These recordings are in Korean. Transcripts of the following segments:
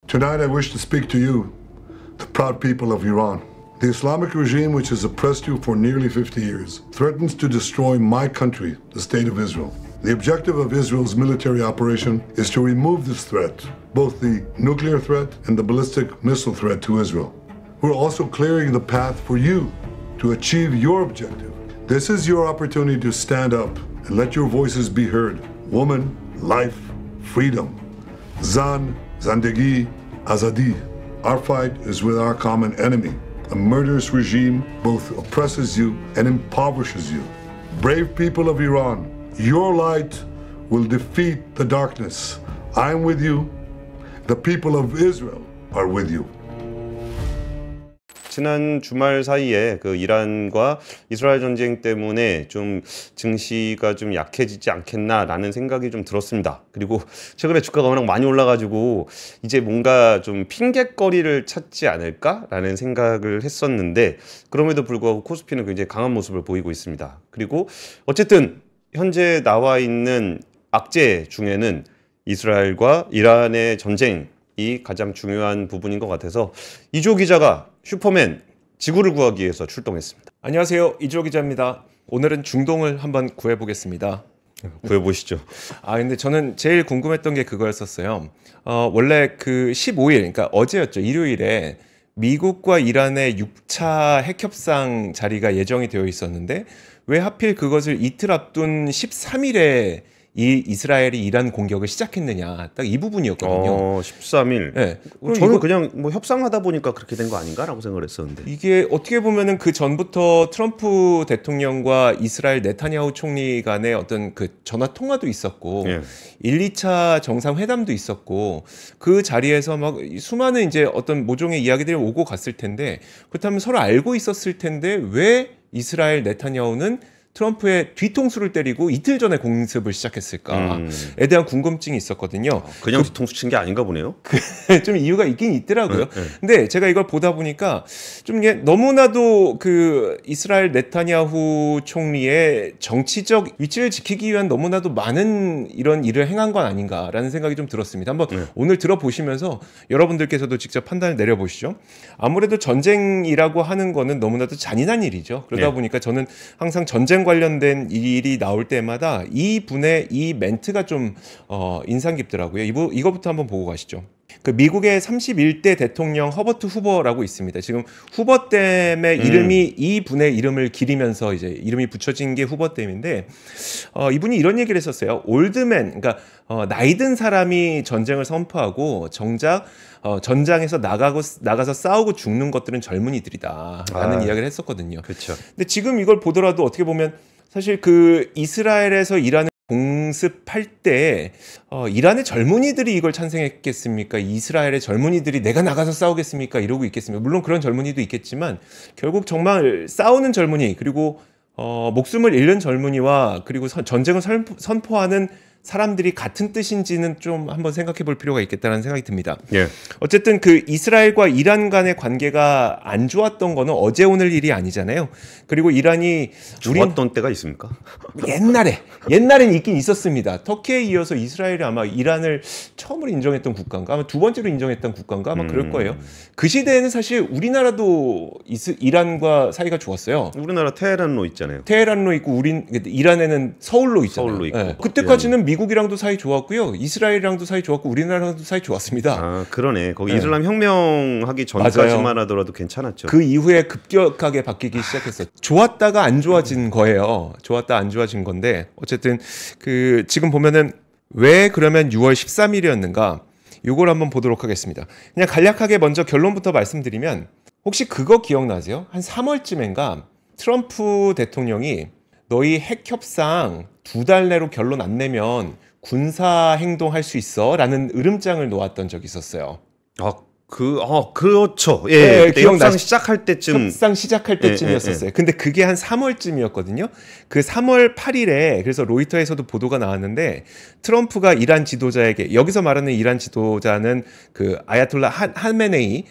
Tonight I wish to speak to you, the proud people of Iran. The Islamic regime, which has oppressed you for nearly 50 years, threatens to destroy my country, the State of Israel. The objective of Israel's military operation is to remove this threat, both the nuclear threat and the ballistic missile threat to Israel. We're also clearing the path for you to achieve your objective. This is your opportunity to stand up and let your voices be heard. Woman, life, freedom. Zan, Zandagi, Azadi. Our fight is with our common enemy. A murderous regime both oppresses you and impoverishes you. Brave people of Iran, your light will defeat the darkness. I am with you. The people of Israel are with you. 지난 주말 사이에 그 이란과 이스라엘 전쟁 때문에 좀 증시가 좀 약해지지 않겠나라는 생각이 좀 들었습니다. 그리고 최근에 주가가 워낙 많이 올라가지고 이제 뭔가 좀 핑곗거리를 찾지 않을까라는 생각을 했었는데 그럼에도 불구하고 코스피는 굉장히 강한 모습을 보이고 있습니다. 그리고 어쨌든 현재 나와 있는 악재 중에는 이스라엘과 이란의 전쟁이 가장 중요한 부분인 것 같아서 이주호 기자가 슈퍼맨 지구를 구하기 위해서 출동했습니다. 안녕하세요, 이주호 기자입니다. 오늘은 중동을 한번 구해보겠습니다. 구해보시죠. 근데 저는 제일 궁금했던 게 그거였었어요. 원래 그 15일, 그러니까 어제였죠. 일요일에 미국과 이란의 6차 핵협상 자리가 예정이 되어 있었는데 왜 하필 그것을 이틀 앞둔 13일에 이 이스라엘이 이란 공격을 시작했느냐, 딱 이 부분이었거든요. 13일. 네. 저는 그냥 뭐 협상하다 보니까 그렇게 된 거 아닌가라고 생각을 했었는데. 이게 어떻게 보면은 그 전부터 트럼프 대통령과 이스라엘 네타냐후 총리 간의 어떤 그 전화 통화도 있었고, 1, 2차 정상회담도 있었고, 그 자리에서 막 수많은 이제 어떤 모종의 이야기들이 오고 갔을 텐데, 그렇다면 서로 알고 있었을 텐데 왜 이스라엘 네타냐후는 트럼프의 뒤통수를 때리고 이틀 전에 공습을 시작했을까에 대한 궁금증이 있었거든요. 그냥 뒤통수 친 게 아닌가 보네요. 좀 이유가 있긴 있더라고요. 근데 제가 이걸 보다 보니까 좀 이게 너무나도 그 이스라엘 네타냐후 총리의 정치적 위치를 지키기 위한 너무나도 많은 이런 일을 행한 건 아닌가라는 생각이 좀 들었습니다. 한번 오늘 들어보시면서 여러분들께서도 직접 판단을 내려보시죠. 아무래도 전쟁이라고 하는 거는 너무나도 잔인한 일이죠. 그러다 보니까 저는 항상 전쟁 관련된 일이 나올 때마다 이 분의 이 멘트가 좀 인상 깊더라고요. 이거부터 한번 보고 가시죠. 그 미국의 31대 대통령 허버트 후보라고 있습니다. 지금 후보댐의 이름이 이 분의 이름을 기리면서 이제 이름이 붙여진 게 후보댐인데 이분이 이런 얘기를 했었어요. 올드맨, 그러니까 나이 든 사람이 전쟁을 선포하고 정작 전장에서 나가서 싸우고 죽는 것들은 젊은이들이다라는 이야기를 했었거든요. 그렇죠. 근데 지금 이걸 보더라도 어떻게 보면 사실 그 이스라엘에서 이란을 공습할 때 이란의 젊은이들이 이걸 찬성했겠습니까? 이스라엘의 젊은이들이 내가 나가서 싸우겠습니까? 이러고 있겠습니까? 물론 그런 젊은이도 있겠지만 결국 정말 싸우는 젊은이 그리고 목숨을 잃는 젊은이와 그리고 전쟁을 선포하는 사람들이 같은 뜻인지는 좀 한번 생각해 볼 필요가 있겠다는 생각이 듭니다. 어쨌든 그 이스라엘과 이란 간의 관계가 안 좋았던 거는 어제 오늘 일이 아니잖아요. 그리고 이란이 좋았던 때가 있습니까? 옛날엔 있긴 있었습니다. 터키에 이어서 이스라엘이 아마 이란을 처음으로 인정했던 국가인가 아마 두 번째로 인정했던 국가인가 아마 그럴 거예요. 그 시대에는 사실 우리나라도 이란과 사이가 좋았어요. 우리나라 테헤란로 있잖아요. 테헤란로 있고 이란에는 서울로 있잖아요. 서울로 있고. 그때까지는 미국이랑도 사이 좋았고요. 이스라엘이랑도 사이 좋았고 우리나라랑도 사이 좋았습니다. 그러네. 거기 이슬람 혁명하기 전까지만 맞아요. 하더라도 괜찮았죠. 그 이후에 급격하게 바뀌기 시작했어요. 좋았다가 안 좋아진 거예요. 좋았다 안 좋아진 건데 어쨌든 그 지금 보면은 왜 그러면 6월 13일이었는가? 요걸 한번 보도록 하겠습니다. 그냥 간략하게 먼저 결론부터 말씀드리면 혹시 그거 기억나세요? 한 3월쯤인가 트럼프 대통령이 너희 핵협상 2달 내로 결론 안 내면 군사 행동할 수 있어 라는 으름장을 놓았던 적이 있었어요. 그렇죠. 기억나시죠? 협상 시작할 때쯤이었어요. 근데 그게 한 3월쯤이었거든요. 그 3월 8일에 그래서 로이터에서도 보도가 나왔는데 트럼프가 이란 지도자에게 여기서 말하는 이란 지도자는 그 아야톨라 하메네이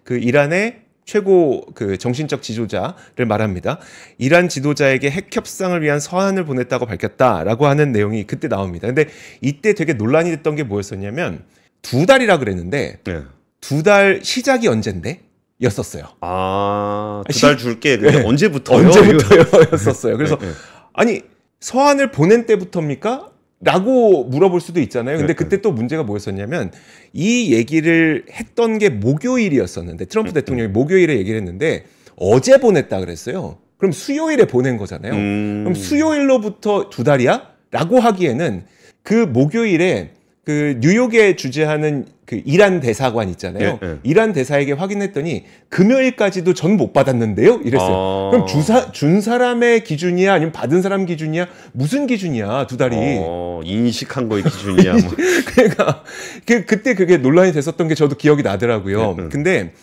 그 이란의 최고 그 정신적 지도자를 말합니다. 이란 지도자에게 핵 협상을 위한 서한을 보냈다고 밝혔다라고 하는 내용이 그때 나옵니다. 근데 이때 되게 논란이 됐던 게 뭐였었냐면 2달이라 그랬는데 네. 2달 시작이 언젠데? 였었어요. 아, 2달 줄게. 근데 네. 언제부터요? 언제부터요? 였었어요. 그래서 네, 네. 아니 서한을 보낸 때부터입니까? 라고 물어볼 수도 있잖아요. 근데 그때 또 문제가 뭐였었냐면 이 얘기를 했던 게 목요일이었었는데 트럼프 대통령이 목요일에 얘기를 했는데 어제 보냈다 그랬어요. 그럼 수요일에 보낸 거잖아요. 그럼 수요일로부터 2달이야? 라고 하기에는 그 목요일에 그 뉴욕에 주재하는 그 이란 대사관 있잖아요. 예, 예. 이란 대사에게 확인했더니 금요일까지도 전 못 받았는데요. 이랬어요. 그럼 준 사람의 기준이야? 아니면 받은 사람 기준이야? 무슨 기준이야? 2달이. 인식한 거의 기준이야. 뭐. 그러니까 그때 그게 논란이 됐었던 게 저도 기억이 나더라고요. 근데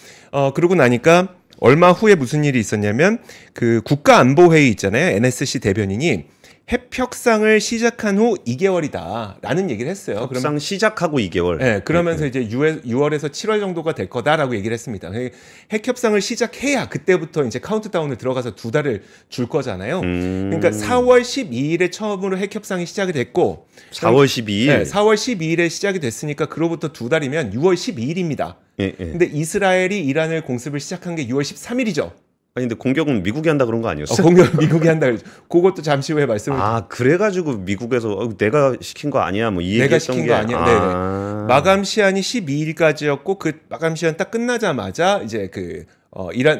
그러고 나니까 얼마 후에 무슨 일이 있었냐면 그 국가안보회의 있잖아요. NSC 대변인이 핵 협상을 시작한 후 2개월이다 라는 얘기를 했어요. 협상 시작하고 2개월. 네, 그러면서 이제 6월에서 7월 정도가 될 거다라고 얘기를 했습니다. 핵 협상을 시작해야 그때부터 이제 카운트다운을 들어가서 2달을 줄 거잖아요. 그러니까 4월 12일에 처음으로 핵 협상이 시작이 됐고 4월 12일. 네, 4월 12일에 시작이 됐으니까 그로부터 2달이면 6월 12일입니다. 예. 근데 이스라엘이 이란을 공습을 시작한 게 6월 13일이죠. 아니 근데 공격은 미국이 한다 그런 거 아니었어? 공격 미국이 한다 그랬죠. 그것도 잠시 후에 말씀을. 그래가지고 미국에서 내가 시킨 거 아니야, 뭐 이 내가 얘기했던 시킨 게 거 아니야. 네네. 마감 시한이 12일까지였고 그 마감 시한 딱 끝나자마자 이제 그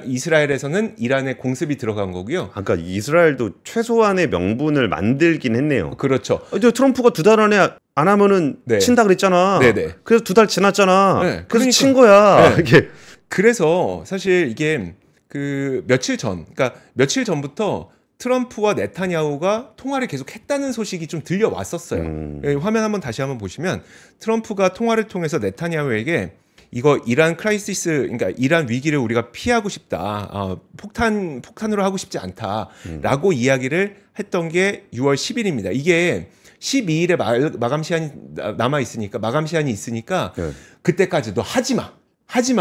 이스라엘에서는 이란의 공습이 들어간 거고요. 그러니까 이스라엘도 최소한의 명분을 만들긴 했네요. 그렇죠. 근데 트럼프가 2달 안에 안 하면은 네. 친다 그랬잖아. 네네. 그래서 2달 지났잖아. 네, 그래서 그러니까. 친 거야. 네. 이게. 그래서 사실 이게 그 며칠 전부터 트럼프와 네타냐후가 통화를 계속 했다는 소식이 좀 들려왔었어요. 화면 한번 다시 한번 보시면 트럼프가 통화를 통해서 네타냐후에게 이거 이란 크라이시스, 그러니까 이란 위기를 우리가 피하고 싶다, 폭탄으로 하고 싶지 않다라고 이야기를 했던 게 6월 10일입니다. 이게 12일에 마감 시한이 남아 있으니까 네. 그때까지도 하지 마,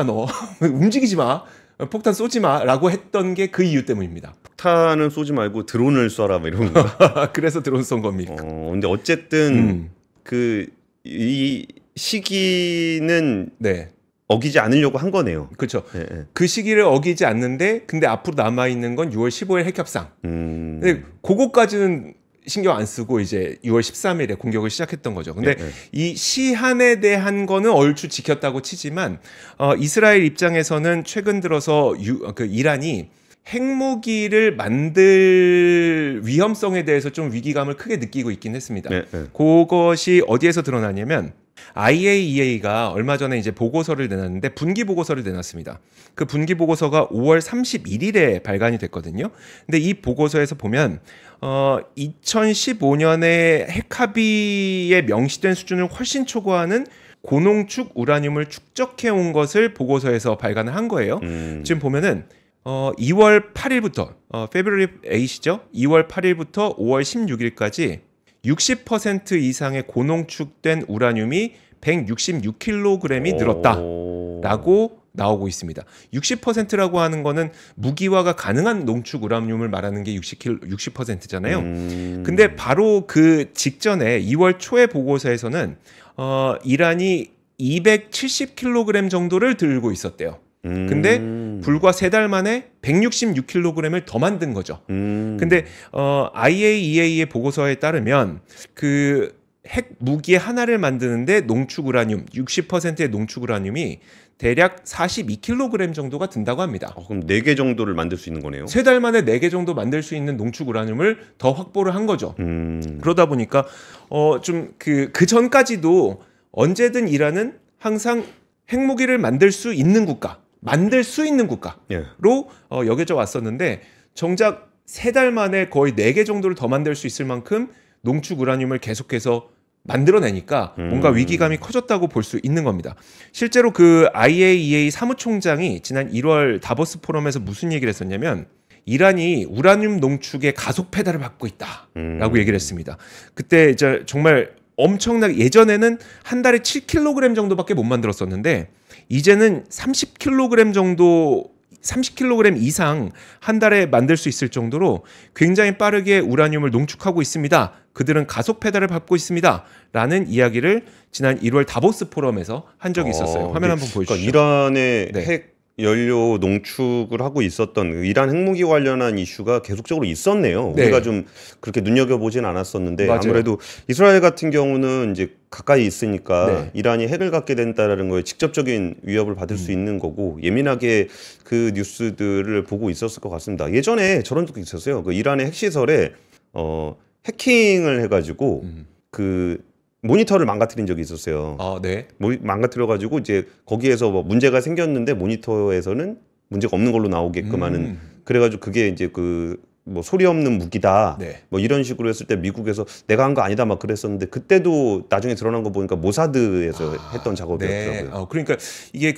너 움직이지 마. 폭탄 쏘지 마라고 했던 게 그 이유 때문입니다. 폭탄은 쏘지 말고 드론을 쏴라, 뭐 이런 거. 그래서 드론 쏜 겁니까? 근데 어쨌든 이 시기는 네. 어기지 않으려고 한 거네요. 그렇죠. 네, 네. 그 시기를 어기지 않는데 근데 앞으로 남아 있는 건 6월 15일 핵협상. 근데 그거까지는 신경 안 쓰고 이제 6월 13일에 공격을 시작했던 거죠. 근데 이 시한에 대한 거는 얼추 지켰다고 치지만 이스라엘 입장에서는 최근 들어서 이란이 핵무기를 만들 위험성에 대해서 좀 위기감을 크게 느끼고 있긴 했습니다. 그것이 어디에서 드러나냐면 IAEA가 얼마 전에 이제 보고서를 내놨는데 분기 보고서를 내놨습니다. 그 분기 보고서가 5월 31일에 발간이 됐거든요. 근데 이 보고서에서 보면 2015년에 핵합의에 명시된 수준을 훨씬 초과하는 고농축 우라늄을 축적해 온 것을 보고서에서 발간을 한 거예요. 지금 보면은 2월 8일부터 February 8이죠. 2월 8일부터 5월 16일까지 60% 이상의 고농축된 우라늄이 166kg이 늘었다라고 나오고 있습니다. 60%라고 하는 거는 무기화가 가능한 농축 우라늄을 말하는 게 60%잖아요. 근데 바로 그 직전에 2월 초의 보고서에서는 이란이 270kg 정도를 들고 있었대요. 근데 불과 3달 만에 166kg을 더 만든 거죠. 근데 IAEA의 보고서에 따르면 그 핵 무기 하나를 만드는데 농축 우라늄 60%의 농축 우라늄이 대략 42kg 정도가 든다고 합니다. 그럼 4개 정도를 만들 수 있는 거네요. 3달 만에 4개 정도 만들 수 있는 농축 우라늄을 더 확보를 한 거죠. 그러다 보니까 좀 그 전까지도 언제든 이란은 항상 핵무기를 만들 수 있는 국가로 여겨져 왔었는데 정작 3달 만에 거의 4개 정도를 더 만들 수 있을 만큼 농축 우라늄을 계속해서 만들어내니까 뭔가 위기감이 커졌다고 볼 수 있는 겁니다. 실제로 그 IAEA 사무총장이 지난 1월 다보스 포럼에서 무슨 얘기를 했었냐면 이란이 우라늄 농축에 가속 페달을 밟고 있다라고 얘기를 했습니다. 그때 이제 정말 엄청나게 예전에는 한 달에 7kg 정도밖에 못 만들었었는데 이제는 30kg 이상 한 달에 만들 수 있을 정도로 굉장히 빠르게 우라늄을 농축하고 있습니다. 그들은 가속 페달을 밟고 있습니다. 라는 이야기를 지난 1월 다보스 포럼에서 한 적이 있었어요. 화면 한번 보여주시죠. 그러니까 이란의 네. 핵 연료 농축을 하고 있었던 이란 핵무기 관련한 이슈가 계속적으로 있었네요. 네. 우리가 좀 그렇게 눈여겨보진 않았었는데 맞아요. 아무래도 이스라엘 같은 경우는 이제 가까이 있으니까 네. 이란이 핵을 갖게 된다라는 거에 직접적인 위협을 받을 수 있는 거고 예민하게 그 뉴스들을 보고 있었을 것 같습니다. 예전에 저런 적도 있었어요. 그 이란의 핵시설에 해킹을 해가지고 그 모니터를 망가뜨린 적이 있었어요. 네. 망가뜨려가지고 이제 거기에서 뭐 문제가 생겼는데 모니터에서는 문제가 없는 걸로 나오게끔 하는 그래가지고 그게 이제 그 뭐 소리 없는 무기다. 네. 뭐 이런 식으로 했을 때 미국에서 내가 한 거 아니다 막 그랬었는데 그때도 나중에 드러난 거 보니까 모사드에서 했던 작업이었더라고요. 네. 그러니까 이게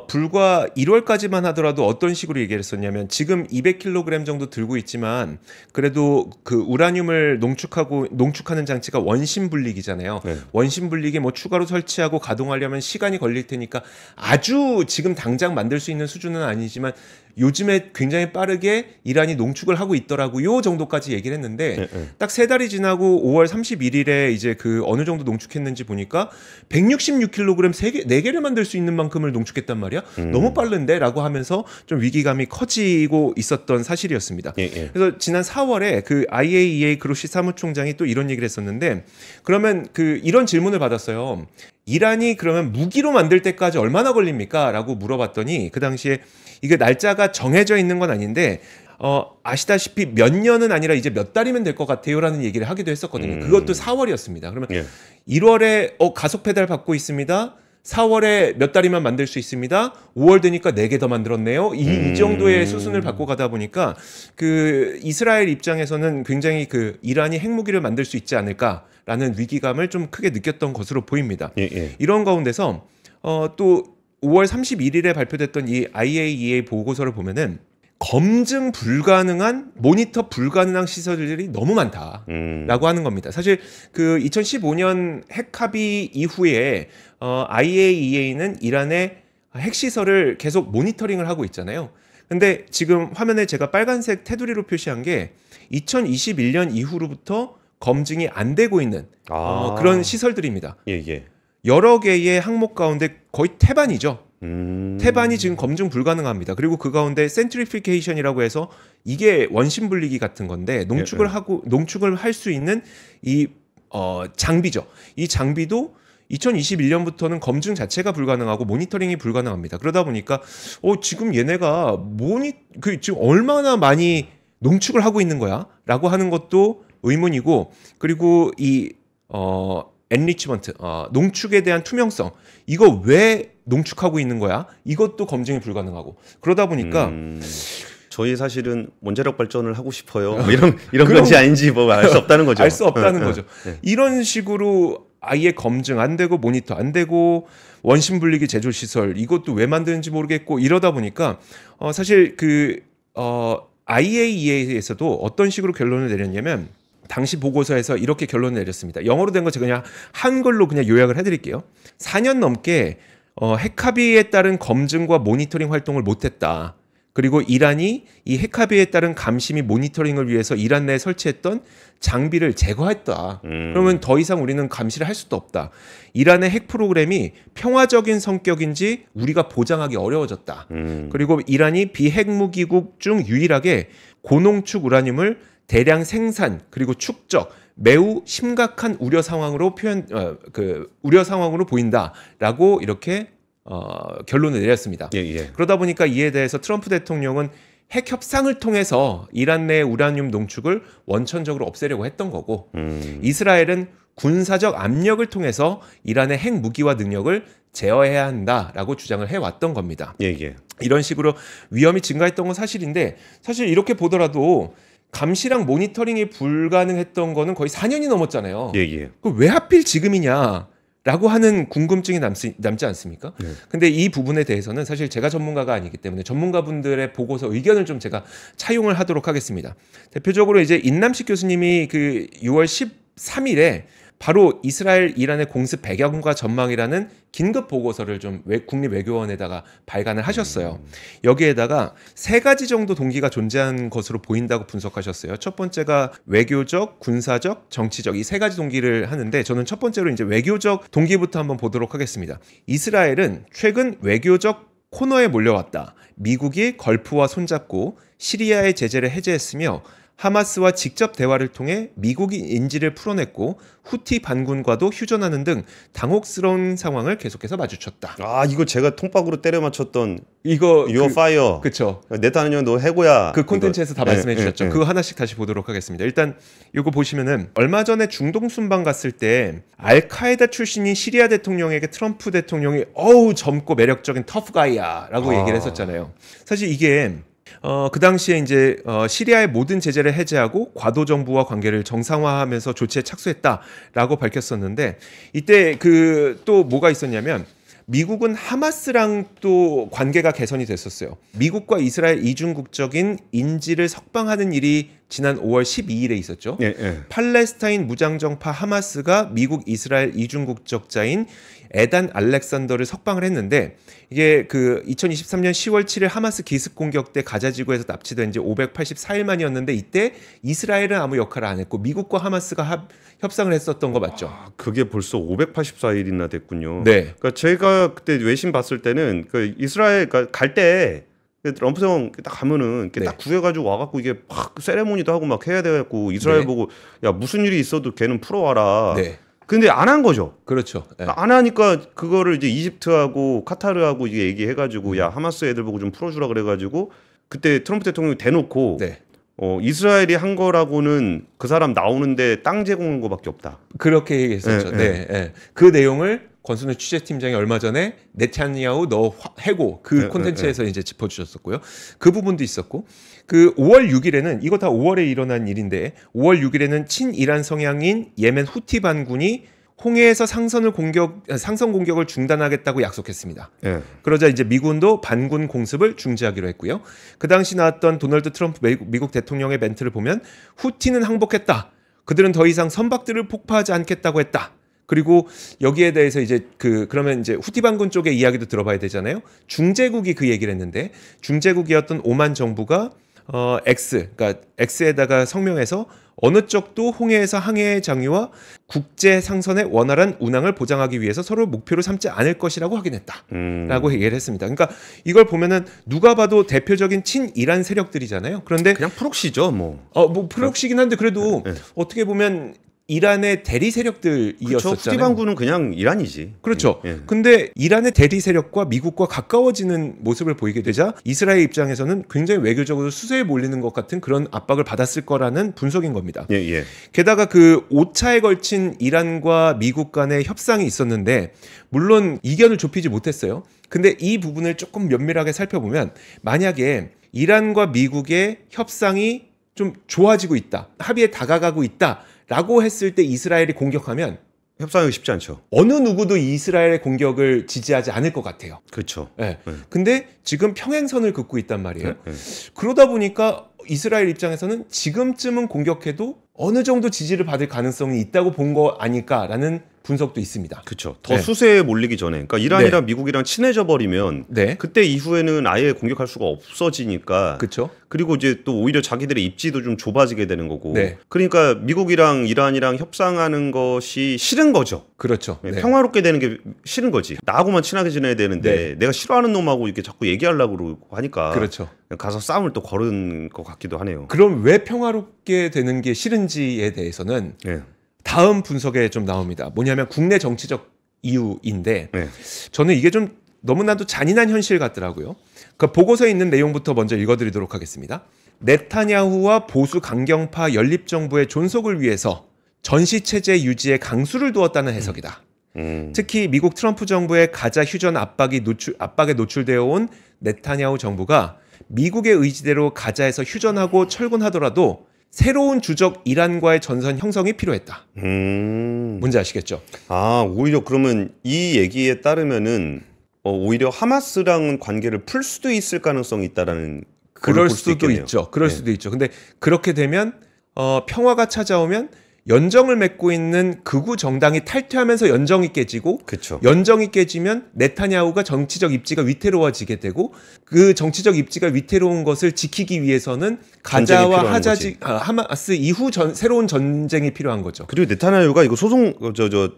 불과 1월까지만 하더라도 어떤 식으로 얘기를 했었냐면 지금 200kg 정도 들고 있지만 그래도 그 우라늄을 농축하는 장치가 원심 분리기잖아요. 네. 원심 분리기 뭐 추가로 설치하고 가동하려면 시간이 걸릴 테니까 아주 지금 당장 만들 수 있는 수준은 아니지만 요즘에 굉장히 빠르게 이란이 농축을 하고 있더라고요 정도까지 얘기를 했는데 딱 3달이 지나고 5월 31일에 이제 그 어느 정도 농축했는지 보니까 166kg 4개를 만들 수 있는 만큼을 농축했단 말이야. 너무 빠른데? 라고 하면서 좀 위기감이 커지고 있었던 사실이었습니다. 그래서 지난 4월에 그 IAEA 그로시 사무총장이 또 이런 얘기를 했었는데 그러면 이런 질문을 받았어요. 이란이 그러면 무기로 만들 때까지 얼마나 걸립니까? 라고 물어봤더니 그 당시에 이게 날짜가 정해져 있는 건 아닌데 아시다시피 몇 년은 아니라 이제 몇 달이면 될 것 같아요 라는 얘기를 하기도 했었거든요. 그것도 4월이었습니다. 그러면 1월에 가속 페달 받고 있습니다. 4월에 몇 달이면 만들 수 있습니다. 5월 되니까 4개 더 만들었네요. 이 정도의 수순을 받고 가다 보니까 이스라엘 입장에서는 굉장히 이란이 핵무기를 만들 수 있지 않을까라는 위기감을 좀 크게 느꼈던 것으로 보입니다. 이런 가운데서 또 5월 31일에 발표됐던 이 IAEA 보고서를 보면은 검증 불가능한 모니터 불가능한 시설들이 너무 많다라고 하는 겁니다. 사실 2015년 핵 합의 이후에 IAEA는 이란의 핵 시설을 계속 모니터링을 하고 있잖아요. 근데 지금 화면에 제가 빨간색 테두리로 표시한 게 2021년 이후로부터 검증이 안 되고 있는 그런 시설들입니다. 여러 개의 항목 가운데 거의 태반이죠. 태반이 지금 검증 불가능합니다. 그리고 그 가운데 센트리피케이션이라고 해서 이게 원심 분리기 같은 건데 농축을 할 수 있는 이 장비죠. 이 장비도 2021년부터는 검증 자체가 불가능하고 모니터링이 불가능합니다. 그러다 보니까 지금 얘네가 지금 얼마나 많이 농축을 하고 있는 거야라고 하는 것도 의문이고 그리고 이 엔리치먼트 농축에 대한 투명성 이거 왜 농축하고 있는 거야? 이것도 검증이 불가능하고 그러다 보니까 저희 사실은 원자력 발전을 하고 싶어요. 뭐 이런 건지 아닌지 뭐 알 수 없다는 거죠. 알 수 없다는 거죠. 이런 식으로 아예 검증 안 되고 모니터 안 되고 원심 분리기 제조 시설 이것도 왜 만드는지 모르겠고 이러다 보니까 사실 IAEA에서도 어떤 식으로 결론을 내렸냐면 당시 보고서에서 이렇게 결론을 내렸습니다. 영어로 된 거 제가 그냥 한글로 그냥 요약을 해드릴게요. 4년 넘게 핵 합의에 따른 검증과 모니터링 활동을 못했다. 그리고 이란이 이 핵 합의에 따른 감시 및 모니터링을 위해서 이란 내에 설치했던 장비를 제거했다. 그러면 더 이상 우리는 감시를 할 수도 없다. 이란의 핵 프로그램이 평화적인 성격인지 우리가 보장하기 어려워졌다. 그리고 이란이 비핵무기국 중 유일하게 고농축 우라늄을 대량 생산 그리고 축적 매우 심각한 우려 상황으로 우려 상황으로 보인다라고 이렇게 결론을 내렸습니다. 그러다 보니까 이에 대해서 트럼프 대통령은 핵 협상을 통해서 이란 내 우라늄 농축을 원천적으로 없애려고 했던 거고 이스라엘은 군사적 압력을 통해서 이란의 핵 무기화 능력을 제어해야 한다라고 주장을 해왔던 겁니다. 이런 식으로 위험이 증가했던 건 사실인데 사실 이렇게 보더라도 감시랑 모니터링이 불가능했던 거는 거의 4년이 넘었잖아요. 그럼 왜 하필 지금이냐라고 하는 궁금증이 남지 않습니까? 근데 이 부분에 대해서는 사실 제가 전문가가 아니기 때문에 전문가분들의 보고서 의견을 좀 제가 차용을 하도록 하겠습니다. 대표적으로 이제 인남식 교수님이 6월 13일에 바로 이스라엘 이란의 공습 배경과 전망이라는 긴급 보고서를 좀 국립외교원에다가 발간을 하셨어요. 여기에다가 세 가지 정도 동기가 존재한 것으로 보인다고 분석하셨어요. 첫 번째가 외교적, 군사적, 정치적 이 세 가지 동기를 하는데 저는 첫 번째로 이제 외교적 동기부터 한번 보도록 하겠습니다. 이스라엘은 최근 외교적 코너에 몰려왔다. 미국이 걸프와 손잡고 시리아의 제재를 해제했으며 하마스와 직접 대화를 통해 미국이 인지를 풀어냈고 후티 반군과도 휴전하는 등 당혹스러운 상황을 계속해서 마주쳤다. 아, 이거 제가 통박으로 때려 맞췄던 이거 You're fire. 그쵸. 네타냐후 너 해고야. 그 콘텐츠에서 다 말씀해 주셨죠. 그거 하나씩 다시 보도록 하겠습니다. 일단 이거 보시면은 얼마 전에 중동 순방 갔을 때 알카에다 출신인 시리아 대통령에게 트럼프 대통령이 어우 젊고 매력적인 터프가이야라고 얘기를 했었잖아요. 사실 이게 그 당시에 이제 시리아의 모든 제재를 해제하고 과도 정부와 관계를 정상화하면서 조치에 착수했다라고 밝혔었는데 이때 그 또 뭐가 있었냐면 미국은 하마스랑 또 관계가 개선이 됐었어요. 미국과 이스라엘 이중국적인 인지를 석방하는 일이 지난 5월 12일에 있었죠. 팔레스타인 무장정파 하마스가 미국 이스라엘 이중국적자인 에단 알렉산더를 석방을 했는데 이게 그 2023년 10월 7일 하마스 기습 공격 때 가자 지구에서 납치된 지 584일 만이었는데 이때 이스라엘은 아무 역할을 안 했고 미국과 하마스가 협상을 했었던 거 맞죠? 아, 그게 벌써 584일이나 됐군요. 네. 그러니까 제가 그때 외신 봤을 때는 그 이스라엘 갈 때 럼프성 딱 가면은 네. 딱 구해가지고 와갖고 이게 막 세레모니도 하고 막 해야 돼갖고 이스라엘 네. 보고 야 무슨 일이 있어도 걔는 풀어와라. 네. 근데 안 한 거죠. 그렇죠. 네. 안 하니까 그거를 이제 이집트하고 카타르하고 이게 얘기해가지고 야 하마스 애들 보고 좀 풀어주라 그래가지고 그때 트럼프 대통령이 대놓고 네. 이스라엘이 한 거라고는 그 사람 나오는데 땅 제공한 거밖에 없다. 그렇게 얘기했었죠. 네, 네. 그 내용을 권순우 취재팀장이 얼마 전에 네타냐후 너 해고 그 콘텐츠에서 이제 짚어주셨었고요. 그 부분도 있었고 그 5월 6일에는 이거 다 5월에 일어난 일인데 5월 6일에는 친이란 성향인 예멘 후티 반군이 홍해에서 상선 공격을 중단하겠다고 약속했습니다. 네. 그러자 이제 미군도 반군 공습을 중지하기로 했고요. 그 당시 나왔던 도널드 트럼프 미국 대통령의 멘트를 보면 후티는 항복했다. 그들은 더 이상 선박들을 폭파하지 않겠다고 했다. 그리고 여기에 대해서 이제 그러면 이제 후티 반군 쪽의 이야기도 들어봐야 되잖아요. 중재국이 그 얘기를 했는데 중재국이었던 오만 정부가 그러니까 X에다가 성명해서 어느 쪽도 홍해에서 항해 장유와 국제 상선의 원활한 운항을 보장하기 위해서 서로 목표로 삼지 않을 것이라고 확인했다라고 얘기를 했습니다. 그러니까 이걸 보면은 누가 봐도 대표적인 친이란 세력들이잖아요. 그런데 그냥 프록시죠, 뭐. 뭐 프록시긴 한데 그래도 어떻게 보면 이란의 대리 세력들이었었잖아요. 후티 반군은 그냥 이란이지. 그렇죠. 근데 이란의 대리 세력과 미국과 가까워지는 모습을 보이게 되자 이스라엘 입장에서는 굉장히 외교적으로 수세에 몰리는 것 같은 그런 압박을 받았을 거라는 분석인 겁니다. 게다가 그 5차에 걸친 이란과 미국 간의 협상이 있었는데 물론 이견을 좁히지 못했어요. 근데 이 부분을 조금 면밀하게 살펴보면 만약에 이란과 미국의 협상이 좀 좋아지고 있다. 합의에 다가가고 있다. 라고 했을 때 이스라엘이 공격하면 협상하기 쉽지 않죠. 어느 누구도 이스라엘의 공격을 지지하지 않을 것 같아요. 그렇죠. 네. 근데 지금 평행선을 긋고 있단 말이에요. 그러다 보니까 이스라엘 입장에서는 지금쯤은 공격해도 어느 정도 지지를 받을 가능성이 있다고 본 거 아닐까라는 분석도 있습니다. 그렇죠. 더 수세에 몰리기 전에, 그러니까 이란이랑 미국이랑 친해져 버리면 그때 이후에는 아예 공격할 수가 없어지니까. 그렇죠. 그리고 이제 또 오히려 자기들의 입지도 좀 좁아지게 되는 거고. 그러니까 미국이랑 이란이랑 협상하는 것이 싫은 거죠. 그렇죠. 평화롭게 되는 게 싫은 거지. 나하고만 친하게 지내야 되는데 내가 싫어하는 놈하고 이렇게 자꾸 얘기하려고 그러고 하니까. 그렇죠. 가서 싸움을 또 거는 것 같기도 하네요. 그럼 왜 평화롭게 되는 게 싫은지에 대해서는 다음 분석에 좀 나옵니다. 뭐냐면 국내 정치적 이유인데 저는 이게 좀 너무나도 잔인한 현실 같더라고요. 그 보고서에 있는 내용부터 먼저 읽어드리도록 하겠습니다. 네타냐후와 보수 강경파 연립정부의 존속을 위해서 전시체제 유지에 강수를 두었다는 해석이다. 특히 미국 트럼프 정부의 가자 휴전 압박에 노출되어 온 네타냐후 정부가 미국의 의지대로 가자에서 휴전하고 철군하더라도 새로운 주적 이란과의 전선 형성이 필요했다. 뭔지 아시겠죠? 아, 오히려 그러면 이 얘기에 따르면은 오히려 하마스랑 관계를 풀 수도 있을 가능성이 있다라는. 그럴 수도 있죠. 그럴 수도 있죠. 근데 그렇게 되면 평화가 찾아오면 연정을 맺고 있는 극우 정당이 탈퇴하면서 연정이 깨지고 그쵸. 연정이 깨지면 네타냐후가 정치적 입지가 위태로워지게 되고 그 정치적 입지가 위태로운 것을 지키기 위해서는 가자와 하마스 이후 새로운 전쟁이 필요한 거죠. 그리고 네타냐후가 이거 소송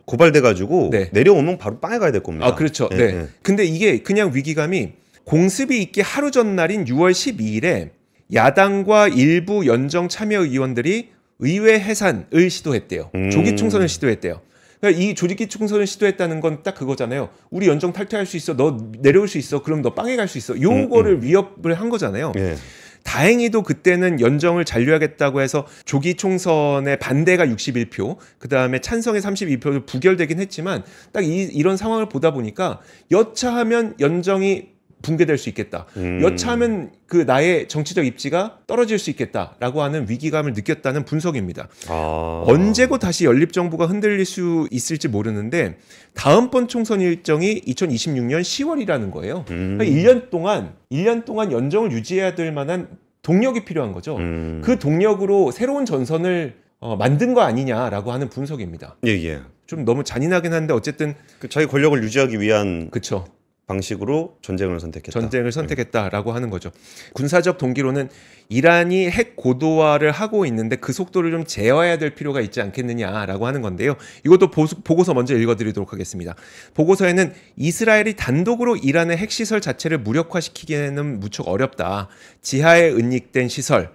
고발돼 가지고 네. 내려오면 바로 빵에 가야 될 겁니다. 아, 그렇죠. 네. 근데 이게 그냥 위기감이 공습이 있기 하루 전날인 6월 12일에 야당과 일부 연정 참여의원들이 의회 해산을 시도했대요. 조기 총선을 시도했대요. 그러니까 이 조기 총선을 시도했다는 건 딱 그거잖아요. 우리 연정 탈퇴할 수 있어. 너 내려올 수 있어. 그럼 너 빵에 갈 수 있어. 요거를 위협을 한 거잖아요. 예. 다행히도 그때는 연정을 잔류하겠다고 해서 조기 총선의 반대가 61표, 그 다음에 찬성의 32표로 부결되긴 했지만 딱 이런 상황을 보다 보니까 여차하면 연정이 붕괴될 수 있겠다. 여차하면 그 나의 정치적 입지가 떨어질 수 있겠다라고 하는 위기감을 느꼈다는 분석입니다. 언제고 다시 연립정부가 흔들릴 수 있을지 모르는데 다음번 총선 일정이 2026년 10월이라는 거예요. 그러니까 1년 동안 연정을 유지해야 될 만한 동력이 필요한 거죠. 그 동력으로 새로운 전선을 만든 거 아니냐라고 하는 분석입니다. 예. 좀 너무 잔인하긴 한데 어쨌든 자기 권력을 유지하기 위한 그렇죠. 방식으로 전쟁을 선택했다라고 하는 거죠. 군사적 동기로는 이란이 핵 고도화를 하고 있는데 그 속도를 좀 제어해야 될 필요가 있지 않겠느냐라고 하는 건데요. 이것도 보고서 먼저 읽어드리도록 하겠습니다. 보고서에는 이스라엘이 단독으로 이란의 핵시설 자체를 무력화시키기에는 무척 어렵다. 지하에 은닉된 시설,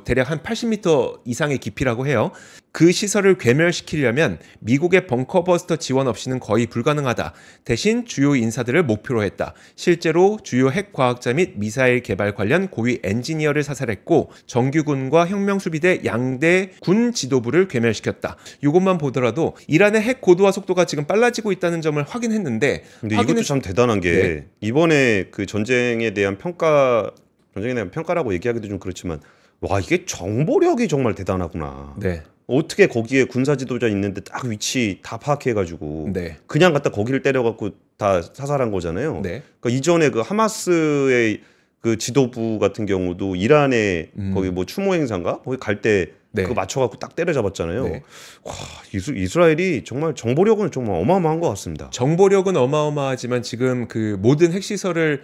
대략 한 80m 이상의 깊이라고 해요. 그 시설을 괴멸시키려면 미국의 벙커버스터 지원 없이는 거의 불가능하다. 대신 주요 인사들을 목표로 했다. 실제로 주요 핵과학자 및 미사일 개발 관련 고위 엔지니어를 사살했고 정규군과 혁명수비대 양대 군 지도부를 괴멸시켰다. 이것만 보더라도 이란의 핵 고도화 속도가 지금 빨라지고 있다는 점을 확인했는데 근데 이것도 참 대단한 게 이번에 그 전쟁에 대한 평가라고 얘기하기도 좀 그렇지만 와, 이게 정보력이 정말 대단하구나. 네. 어떻게 거기에 군사 지도자 있는데 딱 위치 다 파악해가지고 그냥 갖다 거기를 때려갖고 다 사살한 거잖아요. 네. 그러니까 이전에 그 하마스의 그 지도부 같은 경우도 이란에 거기 추모 행사인가 거기 갈 때 그거 맞춰갖고 딱 때려잡았잖아요. 와, 이스라엘이 정말 정보력은 정말 어마어마한 것 같습니다. 정보력은 어마어마하지만 지금 그 모든 핵시설을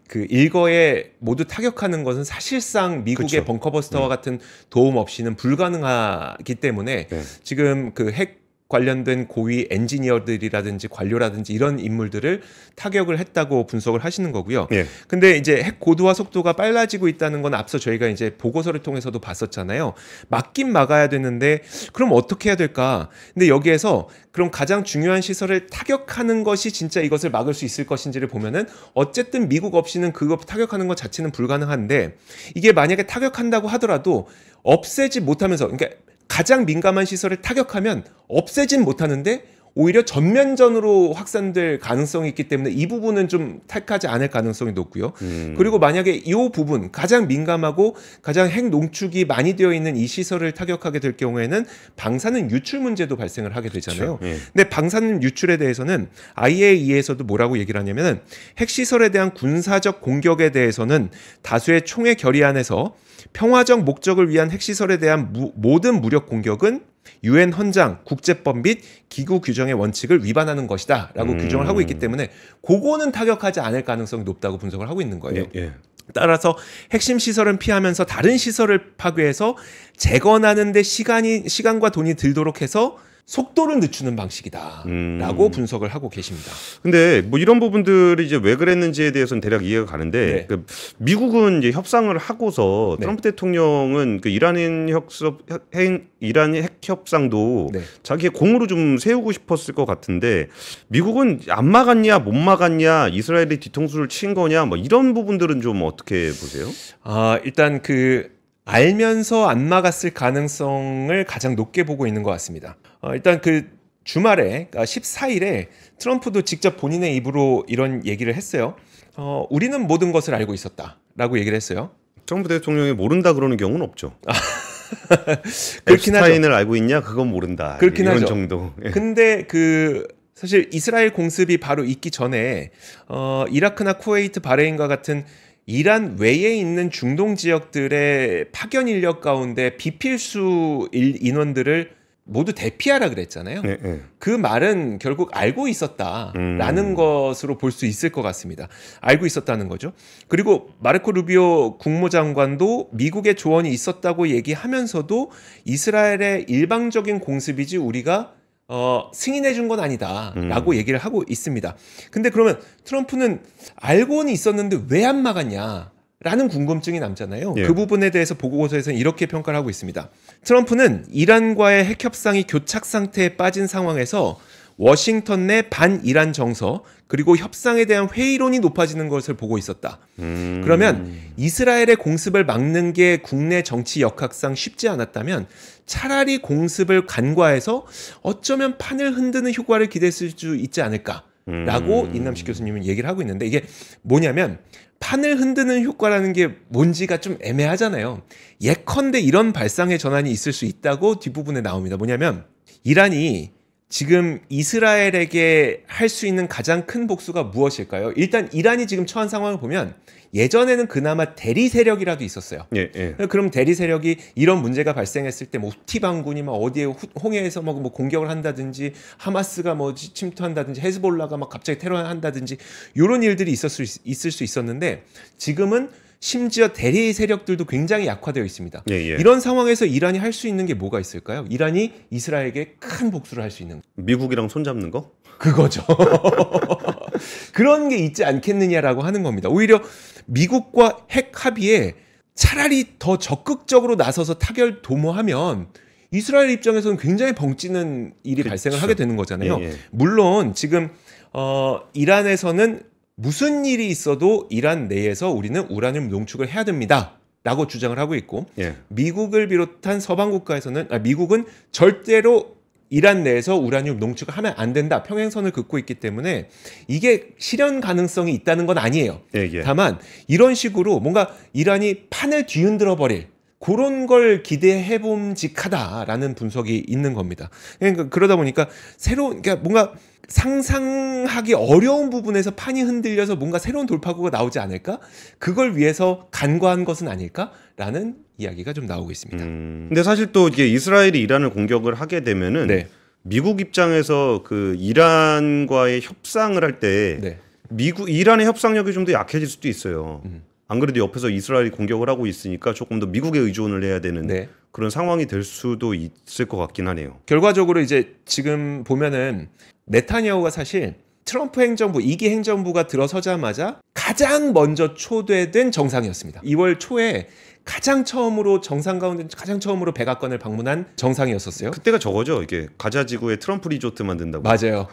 그 일거에 모두 타격하는 것은 사실상 미국의 벙커버스터와 같은 도움 없이는 불가능하기 때문에 지금 그 핵 관련된 고위 엔지니어들이라든지 관료라든지 이런 인물들을 타격을 했다고 분석을 하시는 거고요. 근데 이제 핵 고도화 속도가 빨라지고 있다는 건 앞서 저희가 이제 보고서를 통해서도 봤었잖아요. 막긴 막아야 되는데 그럼 어떻게 해야 될까? 근데 여기에서 그럼 가장 중요한 시설을 타격하는 것이 진짜 이것을 막을 수 있을 것인지를 보면은 어쨌든 미국 없이는 그거 타격하는 것 자체는 불가능한데 이게 만약에 타격한다고 하더라도 없애지 못하면서 그러니까 가장 민감한 시설을 타격하면 없애진 못하는데 오히려 전면전으로 확산될 가능성이 있기 때문에 이 부분은 좀 택하지 않을 가능성이 높고요. 그리고 만약에 이 부분 가장 민감하고 가장 핵 농축이 많이 되어 있는 이 시설을 타격하게 될 경우에는 방사능 유출 문제도 발생을 하게 되잖아요. 근데 방사능 유출에 대해서는 IAEA에서도 뭐라고 얘기를 하냐면은 핵시설에 대한 군사적 공격에 대해서는 다수의 총회 결의안에서 평화적 목적을 위한 핵시설에 대한 모든 무력 공격은 유엔 헌장, 국제법 및 기구 규정의 원칙을 위반하는 것이다 라고 규정을 하고 있기 때문에 그거는 타격하지 않을 가능성이 높다고 분석을 하고 있는 거예요. 따라서 핵심 시설은 피하면서 다른 시설을 파괴해서 재건하는 데 시간과 돈이 들도록 해서 속도를 늦추는 방식이다라고 분석을 하고 계십니다. 근데 이런 부분들이 이제 왜 그랬는지에 대해서는 대략 이해가 가는데 그 미국은 이제 협상을 하고서 트럼프 대통령은 그 이란 핵 협상도 자기의 공으로 좀 세우고 싶었을 것 같은데 미국은 안 막았냐 못 막았냐 이스라엘이 뒤통수를 친 거냐 이런 부분들은 좀 어떻게 보세요? 일단 알면서 안 막았을 가능성을 가장 높게 보고 있는 것 같습니다. 일단 그 주말에 14일에 트럼프도 직접 본인의 입으로 이런 얘기를 했어요. 우리는 모든 것을 알고 있었다라고 얘기를 했어요. 트럼프 대통령이 모른다 그러는 경우는 없죠. 그렇긴 하죠. 앱스타인을 알고 있냐? 그건 모른다. 그렇긴 이런 하죠. 정도. 근데 사실 이스라엘 공습이 바로 있기 전에 이라크나 쿠웨이트, 바레인과 같은 이란 외에 있는 중동 지역들의 파견 인력 가운데 비필수 인원들을 모두 대피하라 그랬잖아요. 네, 네. 그 말은 결국 알고 있었다라는 것으로 볼 수 있을 것 같습니다. 알고 있었다는 거죠. 그리고 마르코 루비오 국무장관도 미국의 조언이 있었다고 얘기하면서도 이스라엘의 일방적인 공습이지 우리가 승인해 준 건 아니다라고 얘기를 하고 있습니다. 근데 그러면 트럼프는 알고는 있었는데 왜 안 막았냐? 라는 궁금증이 남잖아요. 예. 그 부분에 대해서 보고서에서는 이렇게 평가를 하고 있습니다. 트럼프는 이란과의 핵 협상이 교착 상태에 빠진 상황에서 워싱턴 내 반이란 정서 그리고 협상에 대한 회의론이 높아지는 것을 보고 있었다. 그러면 이스라엘의 공습을 막는 게 국내 정치 역학상 쉽지 않았다면 차라리 공습을 간과해서 어쩌면 판을 흔드는 효과를 기대했을 수 있지 않을까라고 인남식 교수님은 얘기를 하고 있는데 이게 뭐냐면 판을 흔드는 효과라는 게 뭔지가 좀 애매하잖아요. 예컨대 이런 발상의 전환이 있을 수 있다고 뒷부분에 나옵니다. 뭐냐면 이란이 지금 이스라엘에게 할 수 있는 가장 큰 복수가 무엇일까요? 일단 이란이 지금 처한 상황을 보면 예전에는 그나마 대리 세력이라도 있었어요. 예, 예. 그럼 대리 세력이 이런 문제가 발생했을 때 뭐 후티 반군이 막 어디에 홍해에서 뭐 공격을 한다든지 하마스가 뭐 침투한다든지 헤즈볼라가 막 갑자기 테러한다든지 이런 일들이 있을 수 있었는데 지금은 심지어 대리 세력들도 굉장히 약화되어 있습니다. 예, 예. 이런 상황에서 이란이 할 수 있는 게 뭐가 있을까요? 이란이 이스라엘에게 큰 복수를 할 수 있는 거. 미국이랑 손잡는 거? 그거죠. 그런 게 있지 않겠느냐라고 하는 겁니다. 오히려 미국과 핵 합의에 차라리 더 적극적으로 나서서 타결 도모하면 이스라엘 입장에서는 굉장히 벙찌는 일이 발생을 하게 되는 거잖아요. 예, 예. 물론 지금 이란에서는 무슨 일이 있어도 이란 내에서 우리는 우라늄 농축을 해야 됩니다. 라고 주장을 하고 있고 예. 미국을 비롯한 서방 국가에서는 미국은 절대로 이란 내에서 우라늄 농축을 하면 안 된다. 평행선을 긋고 있기 때문에 이게 실현 가능성이 있다는 건 아니에요. 예, 예. 다만 이런 식으로 뭔가 이란이 판을 뒤흔들어 버릴 그런 걸 기대해 봄직하다라는 분석이 있는 겁니다. 그러니까 그러다 보니까 그러니까 뭔가 상상하기 어려운 부분에서 판이 흔들려서 뭔가 새로운 돌파구가 나오지 않을까? 그걸 위해서 간과한 것은 아닐까라는 이야기가 좀 나오고 있습니다. 근데 사실 또 이게 이스라엘이 이란을 공격을 하게 되면은 네. 미국 입장에서 그 이란과의 협상을 할 때 네. 이란의 협상력이 좀 더 약해질 수도 있어요. 안 그래도 옆에서 이스라엘이 공격을 하고 있으니까 조금 더 미국에 의존을 해야 되는 네. 그런 상황이 될 수도 있을 것 같긴 하네요. 결과적으로 이제 지금 보면은 네타냐후가 사실 트럼프 행정부 2기 행정부가 들어서자마자 가장 먼저 초대된 정상이었습니다. 2월 초에 가장 처음으로 정상 가운데 가장 처음으로 백악관을 방문한 정상이었었어요. 그때가 저거죠. 이게 가자 지구에 트럼프 리조트 만든다고. 맞아요.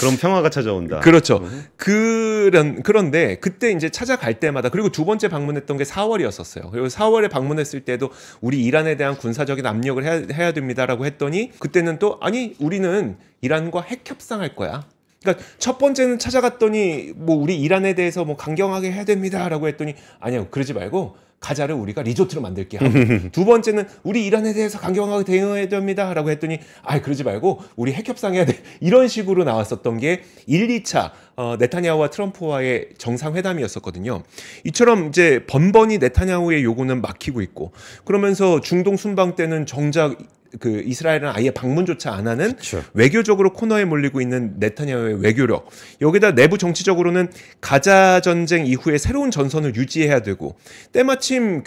그럼 평화가 찾아온다. 그렇죠. 그런데 그때 이제 찾아갈 때마다 그리고 두 번째 방문했던 게 4월이었었어요. 그리고 4월에 방문했을 때도 우리 이란에 대한 군사적인 압력을 해야 됩니다라고 했더니 그때는 또 아니 우리는 이란과 핵 협상할 거야. 그러니까 첫 번째는 찾아갔더니 뭐 우리 이란에 대해서 뭐 강경하게 해야 됩니다라고 했더니 아니요 그러지 말고 가자를 우리가 리조트로 만들게 하고 두 번째는 우리 이란에 대해서 강경하게 대응해야 됩니다라고 했더니 그러지 말고 우리 핵 협상해야 돼 이런 식으로 나왔었던 게 1, 2차 네타냐후와 트럼프와의 정상회담이었었거든요. 이처럼 이제 번번이 네타냐후의 요구는 막히고 있고 그러면서 중동 순방 때는 정작 그 이스라엘은 아예 방문조차 안 하는 그쵸. 외교적으로 코너에 몰리고 있는 네타냐후의 외교력 여기다 내부 정치적으로는 가자 전쟁 이후에 새로운 전선을 유지해야 되고 때마침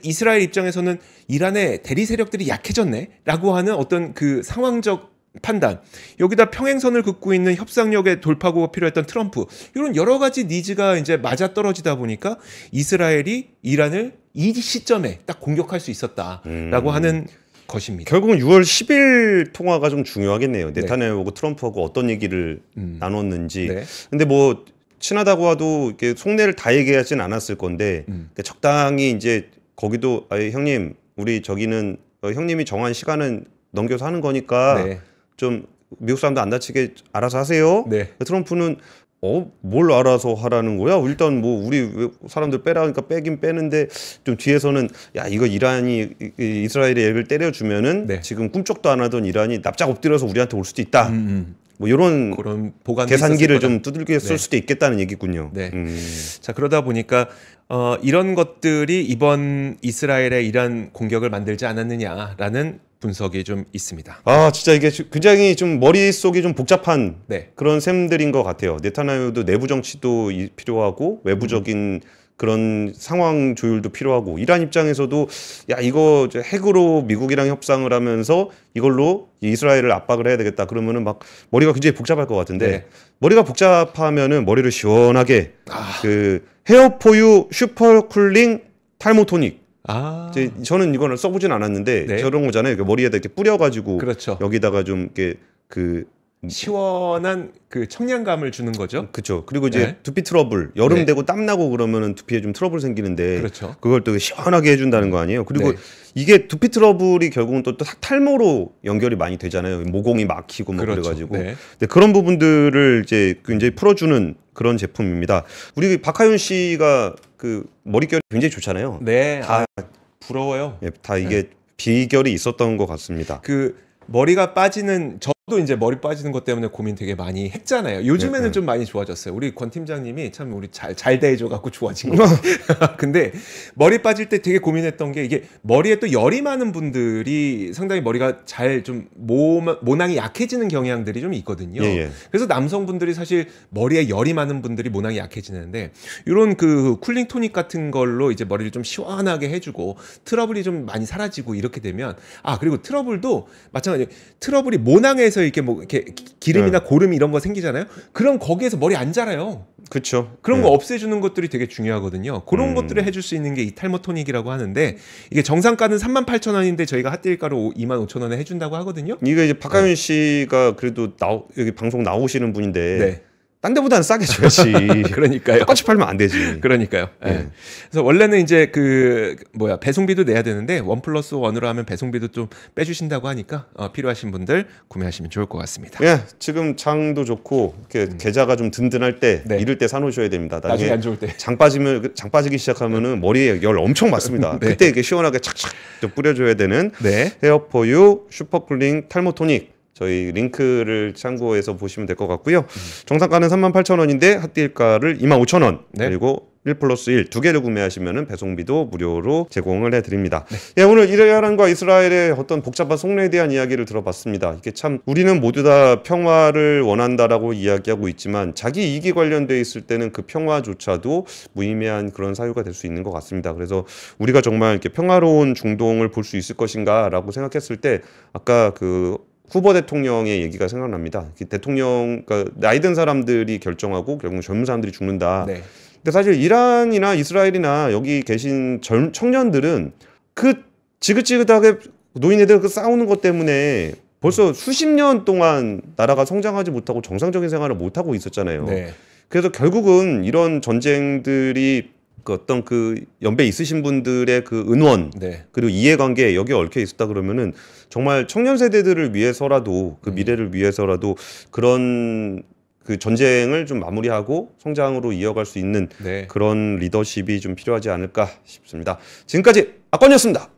이스라엘 입장에서는 이란의 대리 세력들이 약해졌네라고 하는 어떤 그 상황적 판단 여기다 평행선을 긋고 있는 협상력의 돌파구가 필요했던 트럼프 이런 여러 가지 니즈가 이제 맞아떨어지다 보니까 이스라엘이 이란을 이 시점에 딱 공격할 수 있었다라고 하는 것입니다. 결국은 6월 10일 통화가 좀 중요하겠네요. 네. 네타냐후하고 트럼프하고 어떤 얘기를 나눴는지. 네. 근데 뭐 친하다고 해도 이렇게 속내를 다 얘기하진 않았을 건데 그러니까 적당히 이제 거기도 형님 우리 저기는 형님이 정한 시간은 넘겨서 하는 거니까 네. 좀 미국 사람도 안 다치게 알아서 하세요. 네. 트럼프는 뭘 알아서 하라는 거야? 일단 뭐 우리 사람들 빼라니까 빼긴 빼는데 좀 뒤에서는 야 이거 이란이 이스라엘의 애를 때려주면은 네. 지금 꿈쩍도 안 하던 이란이 납작 엎드려서 우리한테 올 수도 있다. 뭐 이런 그런 보관 계산기를 좀 두들겨 쓸 네. 수도 있겠다는 얘기군요. 네. 자, 그러다 보니까 이런 것들이 이번 이스라엘의 이란 공격을 만들지 않았느냐라는 분석이 좀 있습니다. 아, 진짜 이게 굉장히 좀 머릿속이 좀 복잡한 네. 그런 셈들인 것 같아요. 네타냐후도 내부 정치도 필요하고 외부적인 그런 상황 조율도 필요하고 이란 입장에서도 야 이거 핵으로 미국이랑 협상을 하면서 이걸로 이스라엘을 압박을 해야 되겠다 그러면은 막 머리가 굉장히 복잡할 것 같은데 네. 머리가 복잡하면은 머리를 시원하게 그 헤어포유 슈퍼쿨링 탈모토닉 저는 이거는 써보진 않았는데 네. 저런 거잖아요. 머리에다 이렇게 뿌려가지고 그렇죠. 여기다가 좀 이렇게 그 시원한 그 청량감을 주는 거죠. 그렇죠. 그리고 이제 네. 두피 트러블 여름 네. 되고 땀 나고 그러면은 두피에 좀 트러블 생기는데 그렇죠. 그걸 또 시원하게 해준다는 거 아니에요. 그리고 네. 이게 두피 트러블이 결국은 또 탈모로 연결이 많이 되잖아요. 모공이 막히고 뭐 그렇죠. 그래가지고 네. 근데 그런 부분들을 이제 굉장히 풀어주는 그런 제품입니다. 우리 박하윤 씨가 그 머릿결이 굉장히 좋잖아요. 네. 다, 부러워요. 예, 다 이게 비결이 있었던 것 같습니다. 그 머리가 빠지는 저도 이제 머리 빠지는 것 때문에 고민 되게 많이 했잖아요. 요즘에는 네. 좀 많이 좋아졌어요. 우리 권 팀장님이 참 우리 잘 대해줘 갖고 좋아진 거. 근데 머리 빠질 때 되게 고민했던 게 이게 머리에 또 열이 많은 분들이 상당히 머리가 잘 좀 모낭이 약해지는 경향들이 좀 있거든요. 예. 그래서 남성분들이 사실 머리에 열이 많은 분들이 모낭이 약해지는데 이런 그 쿨링 토닉 같은 걸로 이제 머리를 좀 시원하게 해주고 트러블이 좀 많이 사라지고 이렇게 되면 그리고 트러블도 마찬가지로 트러블이 모낭에서 이렇게 뭐 이렇게 기름이나 고름 이런 거 생기잖아요. 그럼 거기에서 머리 안 자라요. 그렇죠. 그런 거 없애주는 것들이 되게 중요하거든요. 그런 것들을 해줄 수 있는 게 이 탈모 토닉이라고 하는데 이게 정상가는 38,000원인데 저희가 핫딜가로 25,000원에 해준다고 하거든요. 이거 이제 박하윤 씨가 그래도 여기 방송 나오시는 분인데 네. 딴 데보다는 싸게 줘야지. 그러니까요. 똑같이 팔면 안 되지. 그러니까요. 네. 그래서 원래는 이제 배송비도 내야 되는데 1+1으로 하면 배송비도 좀 빼주신다고 하니까 필요하신 분들 구매하시면 좋을 것 같습니다. 예, 지금 장도 좋고 이렇게 계좌가 좀 든든할 때 네. 이럴 때 사놓으셔야 됩니다. 나중에 안 좋을 때. 장 빠지기 시작하면은 머리에 열 엄청 맞습니다. 네. 그때 이렇게 시원하게 착착 좀 뿌려줘야 되는 네. 헤어포유 슈퍼쿨링 탈모 토닉. 저희 링크를 참고해서 보시면 될 것 같고요. 정상가는 38,000원인데 핫딜가를 25,000원 네. 그리고 1+1 두 개를 구매하시면 배송비도 무료로 제공을 해드립니다. 예, 오늘 이란과 이스라엘의 어떤 복잡한 속내에 대한 이야기를 들어봤습니다. 이게 참 우리는 모두 다 평화를 원한다라고 이야기하고 있지만 자기 이익이 관련돼 있을 때는 그 평화조차도 무의미한 그런 사유가 될 수 있는 것 같습니다. 그래서 우리가 정말 이렇게 평화로운 중동을 볼 수 있을 것인가라고 생각했을 때 아까 그 후보 대통령의 얘기가 생각납니다. 대통령, 그러니까 나이 든 사람들이 결정하고 결국 젊은 사람들이 죽는다. 네. 근데 사실 이란이나 이스라엘이나 여기 계신 청년들은 그 지긋지긋하게 노인네들 그 싸우는 것 때문에 벌써 수십 년 동안 나라가 성장하지 못하고 정상적인 생활을 못하고 있었잖아요. 네. 그래서 결국은 이런 전쟁들이 그 어떤 그 연배 있으신 분들의 그 은원 네. 그리고 이해관계 여기에 얽혀 있었다 그러면은 정말 청년 세대들을 위해서라도 그 미래를 위해서라도 그런 그 전쟁을 좀 마무리하고 성장으로 이어갈 수 있는 네. 그런 리더십이 좀 필요하지 않을까 싶습니다. 지금까지 악권이었습니다.